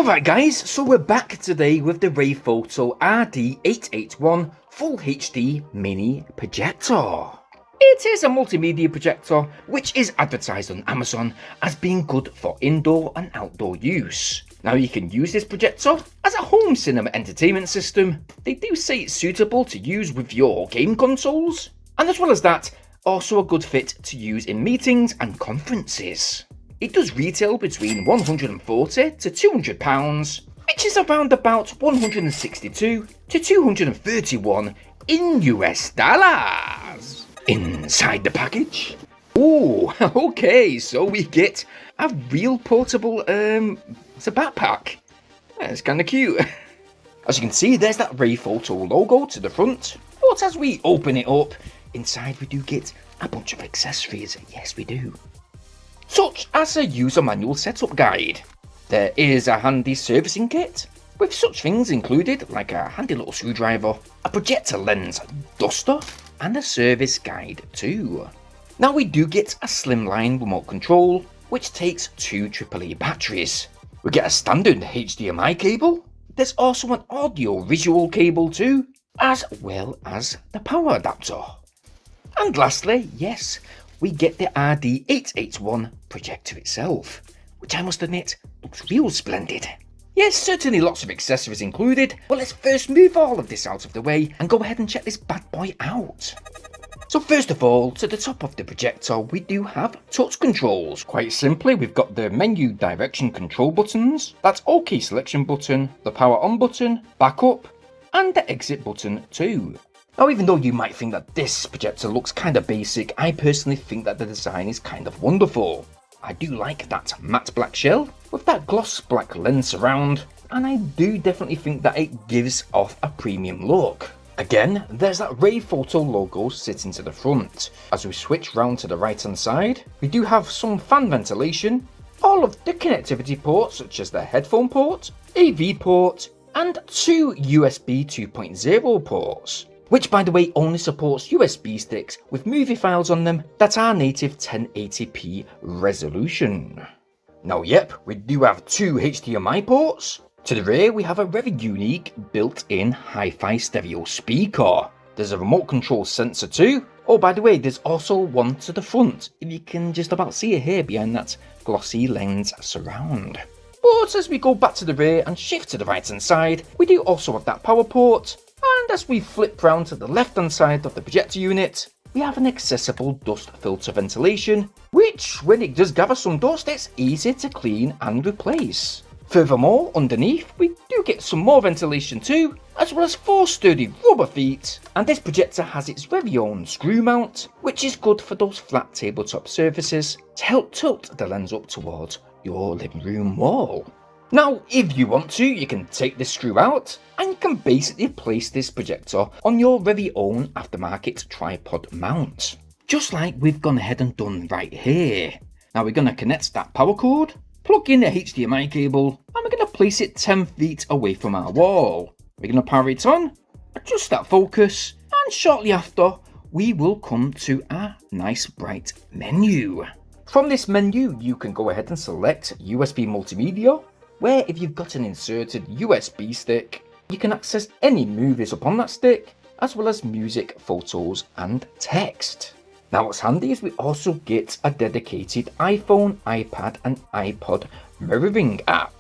Alright guys, so we're back today with the Rayfoto RD-881 Full HD Mini Projector. It is a multimedia projector which is advertised on Amazon as being good for indoor and outdoor use. Now you can use this projector as a home cinema entertainment system. They do say it's suitable to use with your game consoles, and as well as that, also a good fit to use in meetings and conferences. It does retail between £140 to £200, which is around about 162 to 231 in US dollars. Inside the package, oh, okay, so we get a real portable, it's a backpack. It's kind of cute. As you can see, there's that Rayfoto logo to the front, but as we open it up, inside we do get a bunch of accessories, yes we do. Such as a user manual setup guide. There is a handy servicing kit, with such things included like a handy little screwdriver, a projector lens duster, and a service guide too. Now we do get a slimline remote control, which takes two AAA batteries. We get a standard HDMI cable. There's also an audio visual cable too, as well as the power adapter. And lastly, yes, we get the RD-881 projector itself, which I must admit looks real splendid. Yes, certainly lots of accessories included, but let's first move all of this out of the way and go ahead and check this bad boy out. So first of all, to the top of the projector we do have touch controls. Quite simply, we've got the menu direction control buttons, that OK selection button, the power on button, backup, and the exit button too. Now even though you might think that this projector looks kind of basic, I personally think that the design is kind of wonderful. I do like that matte black shell with that gloss black lens surround, and I do definitely think that it gives off a premium look. Again, there's that Rayfoto logo sitting to the front. As we switch round to the right hand side, we do have some fan ventilation, all of the connectivity ports such as the headphone port, AV port, and two USB 2.0 ports. Which by the way only supports USB sticks with movie files on them that are native 1080p resolution. Now yep, we do have two HDMI ports. To the rear we have a very unique built-in hi-fi stereo speaker. There's a remote control sensor too. Oh, by the way, there's also one to the front, if you can just about see it here behind that glossy lens surround. But as we go back to the rear and shift to the right hand side, we do also have that power port. And as we flip round to the left hand side of the projector unit, we have an accessible dust filter ventilation, which when it does gather some dust, it's easy to clean and replace. Furthermore, underneath we do get some more ventilation too, as well as four sturdy rubber feet, and this projector has its very own screw mount, which is good for those flat tabletop surfaces to help tilt the lens up towards your living room wall. Now, if you want to, you can take this screw out and you can basically place this projector on your very own aftermarket tripod mount. Just like we've gone ahead and done right here. Now we're going to connect that power cord, plug in the HDMI cable, and we're going to place it 10 feet away from our wall. We're going to power it on, adjust that focus, and shortly after, we will come to our nice bright menu. From this menu, you can go ahead and select USB multimedia, where if you've got an inserted USB stick, you can access any movies upon that stick, as well as music, photos and text. Now what's handy is we also get a dedicated iPhone, iPad and iPod mirroring app,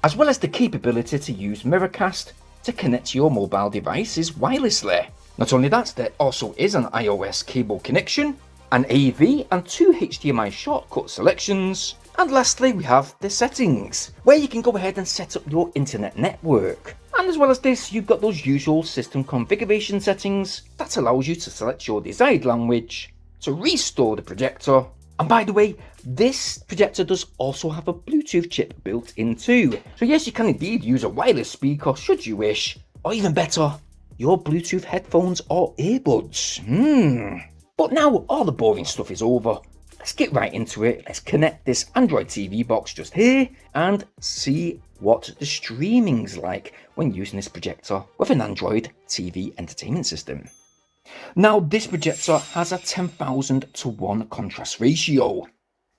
as well as the capability to use Mirrorcast to connect your mobile devices wirelessly. Not only that, there also is an iOS cable connection, an AV and two HDMI shortcut selections. And lastly, we have the settings, where you can go ahead and set up your internet network. And as well as this, you've got those usual system configuration settings that allows you to select your desired language, to restore the projector. And by the way, this projector does also have a Bluetooth chip built in too. So yes, you can indeed use a wireless speaker should you wish, or even better, your Bluetooth headphones or earbuds. But now all the boring stuff is over. Let's get right into it. Let's connect this Android TV box just here and see what the streaming's like when using this projector with an Android TV entertainment system. Now this projector has a 10,000 to 1 contrast ratio.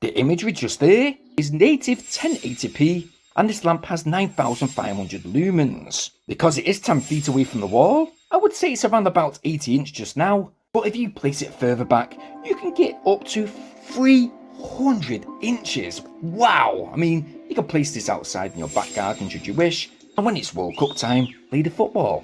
The imagery just there is native 1080p and this lamp has 9,500 lumens. Because it is 10 feet away from the wall, I would say it's around about 80 inch just now, but if you place it further back, you can get up to 300 inches. Wow! I mean, you can place this outside in your back garden should you wish, and when it's World Cup time, play the football.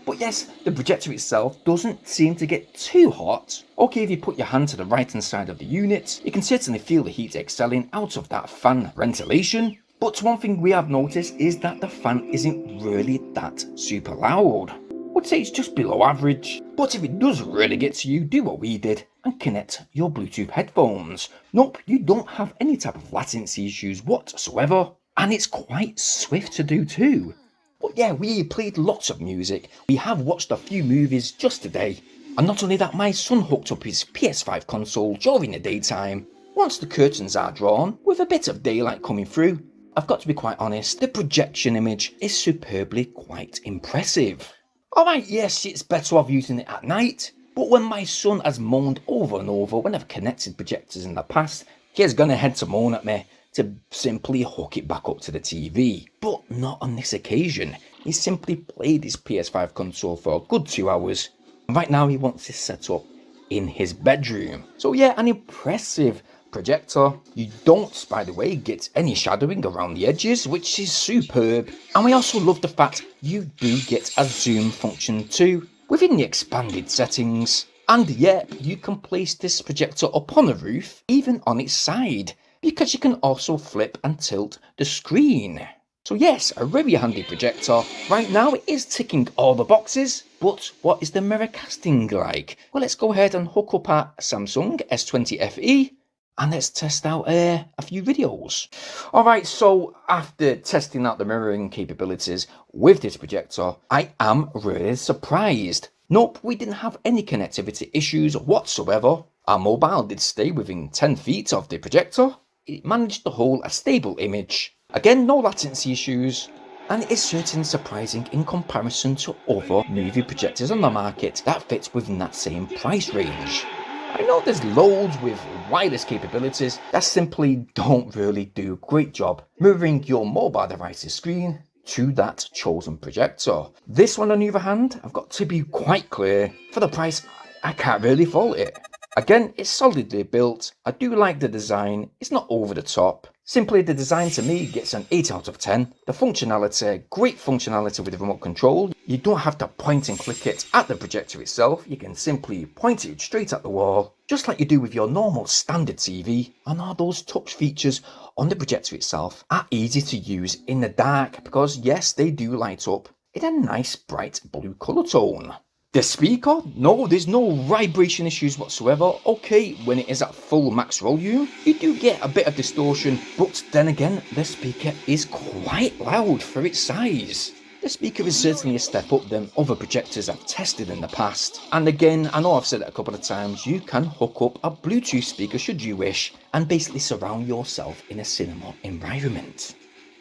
But yes, the projector itself doesn't seem to get too hot. Okay, if you put your hand to the right hand side of the unit, you can certainly feel the heat exhaling out of that fan ventilation. But one thing we have noticed is that the fan isn't really that super loud. I would say it's just below average. But if it does really get to you, do what we did and connect your Bluetooth headphones. Nope, you don't have any type of latency issues whatsoever. And it's quite swift to do too. But yeah, we played lots of music, we have watched a few movies just today, and not only that, my son hooked up his PS5 console during the daytime. Once the curtains are drawn, with a bit of daylight coming through, I've got to be quite honest, the projection image is superbly quite impressive. Alright, yes, it's better off using it at night, but when my son has moaned over and over when I've connected projectors in the past, he's gone ahead to moan at me to simply hook it back up to the TV. But not on this occasion. He simply played his PS5 console for a good 2 hours. And right now he wants this set up in his bedroom. So yeah, an impressive projector. You don't, by the way, get any shadowing around the edges, which is superb. And we also love the fact you do get a zoom function too, within the expanded settings. And yeah, you can place this projector upon a roof, even on its side, because you can also flip and tilt the screen. So yes, a very handy projector. Right now it is ticking all the boxes, but what is the mirror casting like? Well, let's go ahead and hook up our Samsung S20 FE and let's test out a few videos. Alright, so after testing out the mirroring capabilities with this projector, I am really surprised. Nope, we didn't have any connectivity issues whatsoever. Our mobile did stay within 10 feet of the projector. It managed to hold a stable image. Again, no latency issues, and it is certainly surprising in comparison to other movie projectors on the market that fits within that same price range. I know there's loads with wireless capabilities that simply don't really do a great job mirroring your mobile device's screen to that chosen projector. This one, on the other hand, I've got to be quite clear, for the price, I can't really fault it. Again, it's solidly built. I do like the design. It's not over the top. Simply, the design to me gets an 8 out of 10. The functionality, great functionality with the remote control. You don't have to point and click it at the projector itself. You can simply point it straight at the wall, just like you do with your normal standard TV. And all those touch features on the projector itself are easy to use in the dark because yes, they do light up in a nice bright blue colour tone. The speaker? No, there's no vibration issues whatsoever. Okay, when it is at full max volume, you do get a bit of distortion, but then again, the speaker is quite loud for its size. The speaker is certainly a step up than other projectors I've tested in the past. And again, I know I've said it a couple of times, you can hook up a Bluetooth speaker should you wish, and basically surround yourself in a cinema environment.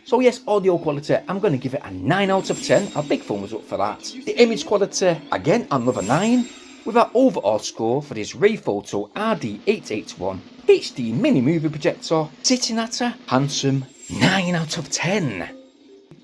So yes, audio quality, I'm going to give it a 9 out of 10, a big thumbs up for that. The image quality, again, another 9, with our overall score for this Rayfoto RD-881 HD mini movie projector sitting at a handsome 9 out of 10.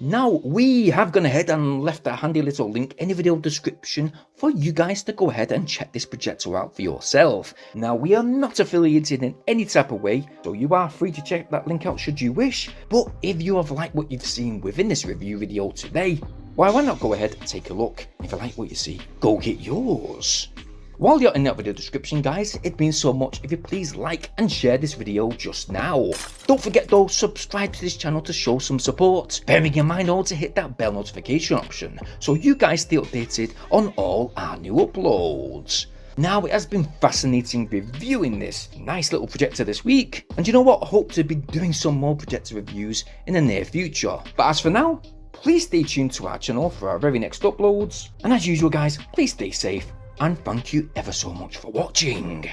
Now, we have gone ahead and left a handy little link in the video description for you guys to go ahead and check this projector out for yourself. Now, we are not affiliated in any type of way, so you are free to check that link out should you wish. But if you have liked what you've seen within this review video today, why not go ahead and take a look? If you like what you see, go get yours. While you're in that video description, guys, it means so much if you please like and share this video just now. Don't forget though, subscribe to this channel to show some support, bearing in mind also to hit that bell notification option so you guys stay updated on all our new uploads. Now, it has been fascinating reviewing this nice little projector this week, and you know what, I hope to be doing some more projector reviews in the near future. But as for now, please stay tuned to our channel for our very next uploads, and as usual guys, please stay safe, and thank you ever so much for watching.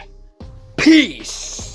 Peace!